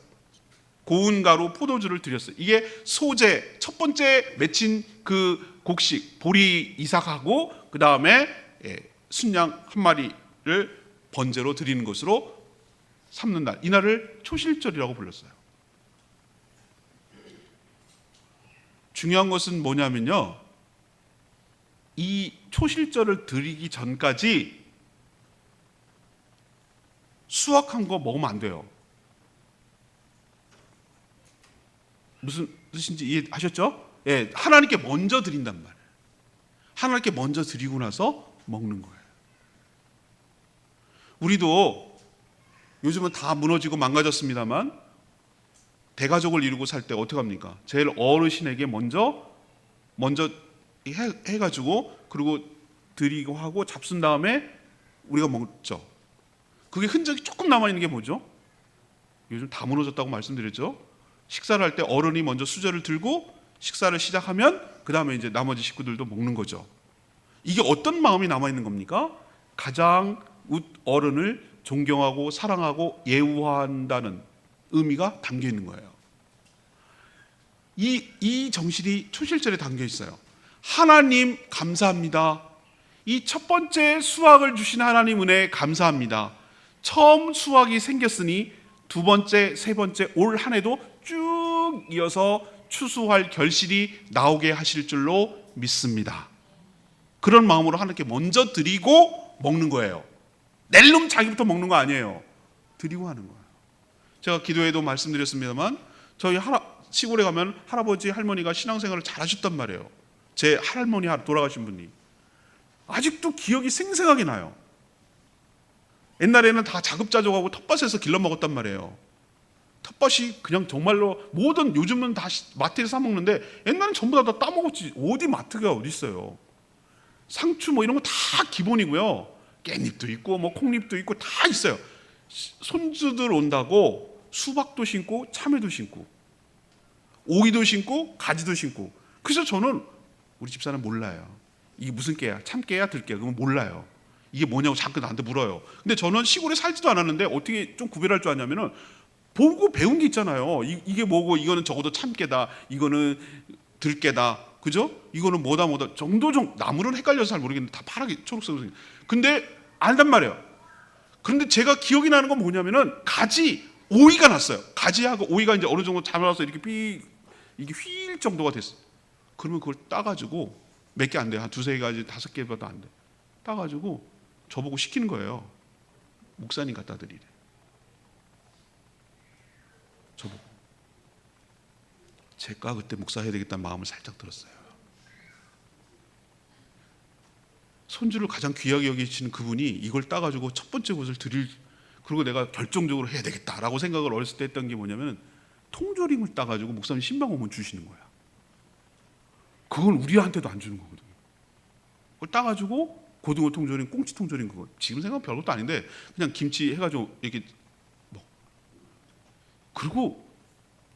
고운 가루 포도주를 드렸어요. 이게 소제, 첫 번째 맺힌 그 곡식 보리 이삭하고 그 다음에 순양 한 마리를 번제로 드리는 것으로 삼는 날, 이날을 초실절이라고 불렀어요. 중요한 것은 뭐냐면요, 이 초실절을 드리기 전까지 수확한 거 먹으면 안 돼요. 무슨 뜻인지 이해하셨죠? 예, 하나님께 먼저 드린단 말이에요. 하나님께 먼저 드리고 나서 먹는 거예요. 우리도 요즘은 다 무너지고 망가졌습니다만 대가족을 이루고 살 때 어떻게 합니까? 제일 어르신에게 먼저 해가지고 그리고 드리고 하고 잡순 다음에 우리가 먹죠. 그게 흔적이 조금 남아있는 게 뭐죠? 요즘 다 무너졌다고 말씀드렸죠. 식사를 할 때 어른이 먼저 수저를 들고 식사를 시작하면 그 다음에 이제 나머지 식구들도 먹는 거죠. 이게 어떤 마음이 남아있는 겁니까? 가장 어른을 존경하고 사랑하고 예우한다는 의미가 담겨 있는 거예요. 이 정신이 초실절에 담겨 있어요. 하나님 감사합니다. 이 첫 번째 수확을 주신 하나님 은혜에 감사합니다. 처음 수확이 생겼으니 두 번째, 세 번째 올 한 해도 쭉 이어서 추수할 결실이 나오게 하실 줄로 믿습니다. 그런 마음으로 하나님께 먼저 드리고 먹는 거예요. 낼 놈 자기부터 먹는 거 아니에요. 드리고 하는 거예요. 제가 기도에도 말씀드렸습니다만 저희 시골에 가면 할아버지 할머니가 신앙생활을 잘 하셨단 말이에요. 제 할머니 돌아가신 분이 아직도 기억이 생생하게 나요. 옛날에는 다 자급자족하고 텃밭에서 길러 먹었단 말이에요. 텃밭이 그냥 정말로 모든, 요즘은 다 마트에서 사 먹는데 옛날엔 전부 다 따먹었지. 어디 마트가 어디 있어요. 상추 뭐 이런 거 다 기본이고요. 깻잎도 있고 뭐 콩잎도 있고 다 있어요. 손주들 온다고 수박도 심고 참외도 심고 오이도 심고 가지도 심고. 그래서 저는 우리 집사람 몰라요. 이게 무슨 깨야? 참깨야 들깨야? 그러면 몰라요. 이게 뭐냐고 자꾸 나한테 물어요. 근데 저는 시골에 살지도 않았는데 어떻게 좀 구별할 줄 아냐면은 보고 배운 게 있잖아요. 이게 뭐고, 이거는 적어도 참깨다, 이거는 들깨다, 그죠? 이거는 뭐다 정도 좀. 나물은 헷갈려서 잘 모르겠는데 다 파랗게 초록색으로. 근데 안단 말이에요. 그런데 제가 기억이 나는 건 뭐냐면은 가지, 오이가 났어요. 가지하고 오이가 이제 어느 정도 자라서 이게 휠 정도가 됐어요. 그러면 그걸 따가지고 몇 개 안 돼요. 한 두세 가지, 5개보다 안 돼. 따가지고 저보고 시키는 거예요. 목사님 갖다 드리래. 저보고. 제가 그때 목사 해야 되겠다는 마음을 살짝 들었어요. 손주를 가장 귀하게 여기시는 그분이 이걸 따가지고 첫 번째 것을 드릴, 그리고 내가 결정적으로 해야 되겠다라고 생각을 어렸을 때 했던 게 뭐냐면, 통조림을 따가지고 목사님 신방 오면 주시는 거야. 그건 우리한테도 안 주는 거거든요. 그걸 따가지고 고등어 통조림, 꽁치 통조림, 그거 지금 생각하면 별것도 아닌데 그냥 김치 해가지고 이렇게 먹. 그리고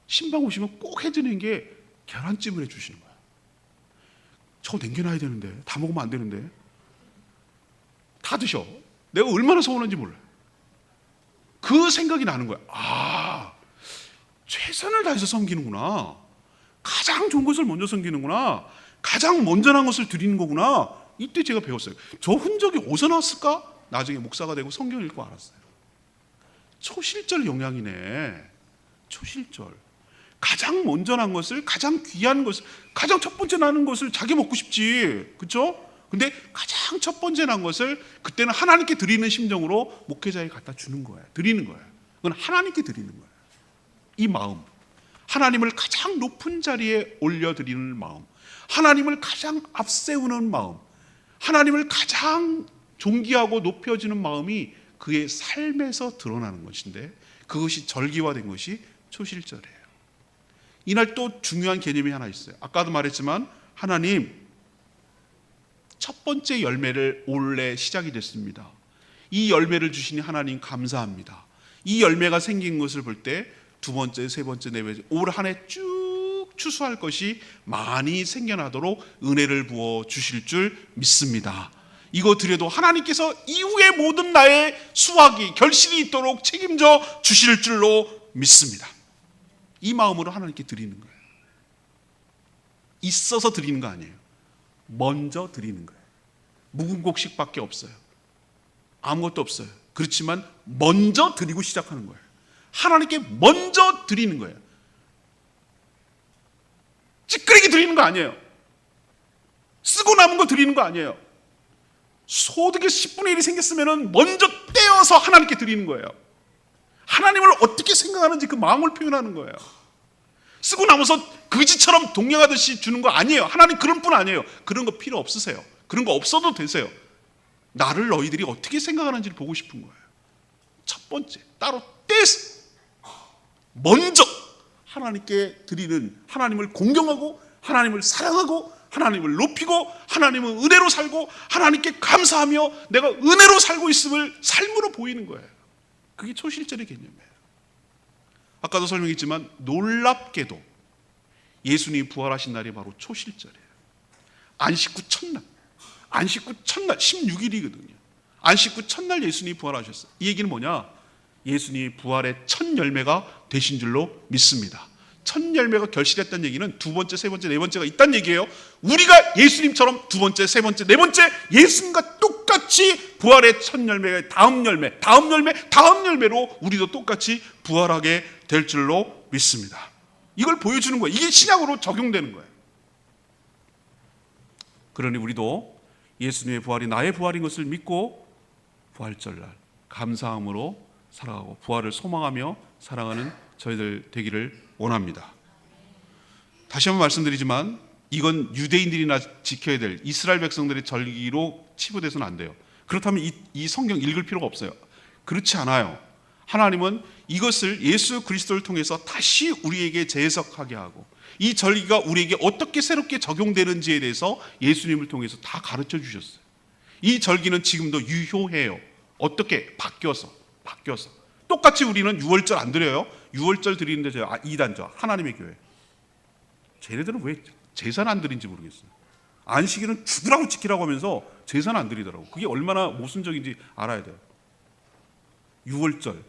신방 오시면 꼭 해드리는 게 계란찜을 해주시는 거야. 저거 남겨놔야 되는데, 다 먹으면 안 되는데 다 드셔. 내가 얼마나 서운한지 몰라요. 그 생각이 나는 거야. 아, 최선을 다해서 섬기는구나. 가장 좋은 것을 먼저 섬기는구나. 가장 먼저난 것을 드리는 거구나. 이때 제가 배웠어요. 저 흔적이 어디서 나왔을까? 나중에 목사가 되고 성경 읽고 알았어요. 초실절 영향이네. 초실절. 가장 먼저 난 것을, 가장 귀한 것을, 가장 첫 번째 나는 것을 자기 먹고 싶지. 그렇죠? 근데 가장 첫 번째 난 것을 그때는 하나님께 드리는 심정으로 목회자에게 갖다 주는 거예요. 드리는 거예요. 그건 하나님께 드리는 거예요. 이 마음. 하나님을 가장 높은 자리에 올려드리는 마음. 하나님을 가장 앞세우는 마음. 하나님을 가장 존귀하고 높여주는 마음이 그의 삶에서 드러나는 것인데, 그것이 절기화된 것이 초실절이에요. 이날 또 중요한 개념이 하나 있어요. 아까도 말했지만 하나님 첫 번째 열매를 올해 시작이 됐습니다. 이 열매를 주시니 하나님 감사합니다. 이 열매가 생긴 것을 볼 때 두 번째, 세 번째, 네 번째, 올 한 해 쭉 추수할 것이 많이 생겨나도록 은혜를 부어 주실 줄 믿습니다. 이거 드려도 하나님께서 이후의 모든 나의 수확이, 결실이 있도록 책임져 주실 줄로 믿습니다. 이 마음으로 하나님께 드리는 거예요. 있어서 드리는 거 아니에요. 먼저 드리는 거예요. 묵은 곡식밖에 없어요. 아무것도 없어요. 그렇지만 먼저 드리고 시작하는 거예요. 하나님께 먼저 드리는 거예요. 찌끄레기 드리는 거 아니에요. 쓰고 남은 거 드리는 거 아니에요. 소득의 10분의 1이 생겼으면 먼저 떼어서 하나님께 드리는 거예요. 하나님을 어떻게 생각하는지 그 마음을 표현하는 거예요. 쓰고 남아서 거지처럼 동냥하듯이 주는 거 아니에요. 하나님 그런 분 아니에요. 그런 거 필요 없으세요. 그런 거 없어도 되세요. 나를 너희들이 어떻게 생각하는지를 보고 싶은 거예요. 첫 번째, 따로 떼서 먼저 하나님께 드리는, 하나님을 공경하고 하나님을 사랑하고 하나님을 높이고 하나님은 은혜로 살고 하나님께 감사하며 내가 은혜로 살고 있음을 삶으로 보이는 거예요. 그게 초실절의 개념이에요. 아까도 설명했지만 놀랍게도 예수님이 부활하신 날이 바로 초실절이에요. 안식 후 첫날, 안식 후 첫날 16일이거든요. 안식 후 첫날 예수님이 부활하셨어요. 이 얘기는 뭐냐? 예수님이 부활의 첫 열매가 되신 줄로 믿습니다. 첫 열매가 결실했다는 얘기는 두 번째, 세 번째, 네 번째가 있다는 얘기예요. 우리가 예수님처럼 두 번째, 세 번째, 네 번째 예수님과 똑같이 부활의 첫 열매가 다음 열매, 다음 열매, 다음 열매로 우리도 똑같이 부활하게 될 줄로 믿습니다. 이걸 보여주는 거예요. 이게 신약으로 적용되는 거예요. 그러니 우리도 예수님의 부활이 나의 부활인 것을 믿고 부활절날 감사함으로 살아가고 부활을 소망하며 살아가는 저희들 되기를 원합니다. 다시 한번 말씀드리지만 이건 유대인들이나 지켜야 될 이스라엘 백성들의 절기로 치부돼서는 안 돼요. 그렇다면 이 성경 읽을 필요가 없어요. 그렇지 않아요. 하나님은 이것을 예수 그리스도를 통해서 다시 우리에게 재해석하게 하고 이 절기가 우리에게 어떻게 새롭게 적용되는지에 대해서 예수님을 통해서 다 가르쳐 주셨어요. 이 절기는 지금도 유효해요. 어떻게? 바뀌어서 똑같이 우리는 유월절 안 드려요. 유월절 드리는데 제가 이단죠. 하나님의 교회. 쟤네들은 왜 제사는 안 드린지 모르겠어요. 안식일은 죽으라고 지키라고 하면서 제사는 안 드리더라고. 그게 얼마나 모순적인지 알아야 돼요. 유월절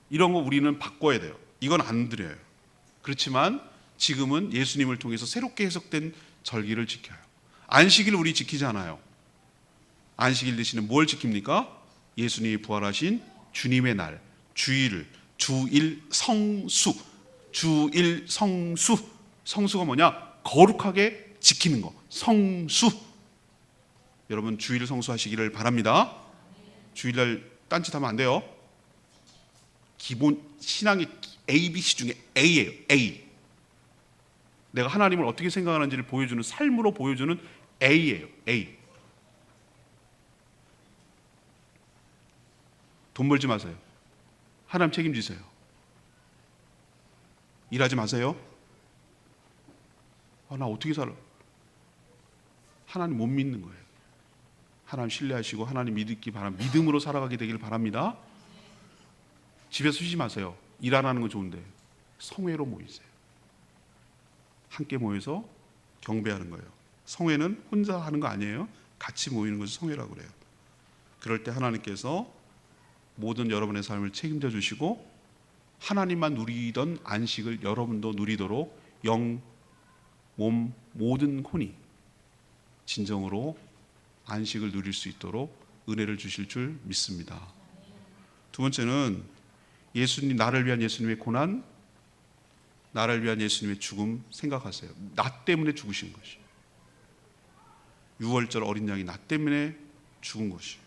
이런 거 우리는 바꿔야 돼요. 이건 안 드려요. 그렇지만 지금은 예수님을 통해서 새롭게 해석된 절기를 지켜요. 안식일 우리 지키잖아요. 안식일 대신에 뭘 지킵니까? 예수님이 부활하신 주님의 날, 주일 성수. 주일 성수. 성수가 뭐냐? 거룩하게 지키는 거. 성수. 여러분 주일 성수하시기를 바랍니다. 주일날 딴짓하면 안 돼요. 기본 신앙의 ABC 중에 A예요. A. 내가 하나님을 어떻게 생각하는지를 보여주는 삶으로 보여주는 A예요. A. 돈 벌지 마세요. 하나님 책임지세요. 일하지 마세요. 나 어떻게 살아? 하나님 못 믿는 거예요. 하나님 신뢰하시고 하나님 믿기 바랍니다. 믿음으로 살아가게 되기를 바랍니다. 집에서 쉬지 마세요. 일 안 하는 건 좋은데 성회로 모이세요. 함께 모여서 경배하는 거예요. 성회는 혼자 하는 거 아니에요. 같이 모이는 것을 성회라고 그래요. 그럴 때 하나님께서 모든 여러분의 삶을 책임져 주시고 하나님만 누리던 안식을 여러분도 누리도록 영, 몸, 모든 혼이 진정으로 안식을 누릴 수 있도록 은혜를 주실 줄 믿습니다. 두 번째는 예수님, 나를 위한 예수님의 고난, 나를 위한 예수님의 죽음 생각하세요. 나 때문에 죽으신 것이. 6월절 어린 양이 나 때문에 죽은 것이.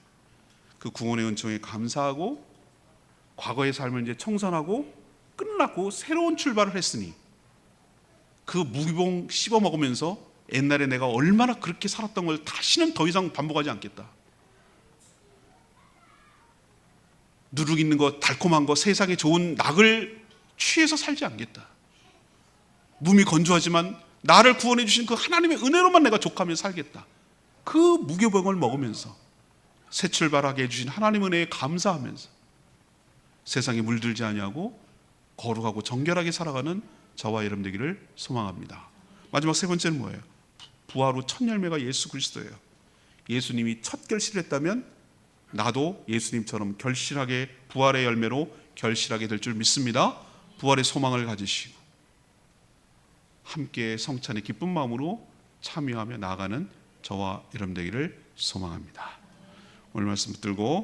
그 구원의 은총에 감사하고 과거의 삶을 이제 청산하고 끝났고 새로운 출발을 했으니 그 무기봉 씹어 먹으면서 옛날에 내가 얼마나 그렇게 살았던 걸 다시는 더 이상 반복하지 않겠다. 누룩 있는 것, 달콤한 것, 세상에 좋은 낙을 취해서 살지 않겠다. 몸이 건조하지만 나를 구원해 주신 그 하나님의 은혜로만 내가 족하며 살겠다. 그 무교병을 먹으면서 새 출발하게 해주신 하나님의 은혜에 감사하면서 세상에 물들지 아니하고 거룩하고 정결하게 살아가는 저와 여러분 되기를 소망합니다. 마지막 세 번째는 뭐예요? 부활 후 첫 열매가 예수 그리스도예요. 예수님이 첫 결실을 했다면 나도 예수님처럼 결실하게 부활의 열매로 결실하게 될 줄 믿습니다. 부활의 소망을 가지시고 함께 성찬의 기쁜 마음으로 참여하며 나아가는 저와 여러분 되기를 소망합니다. 오늘 말씀 붙들고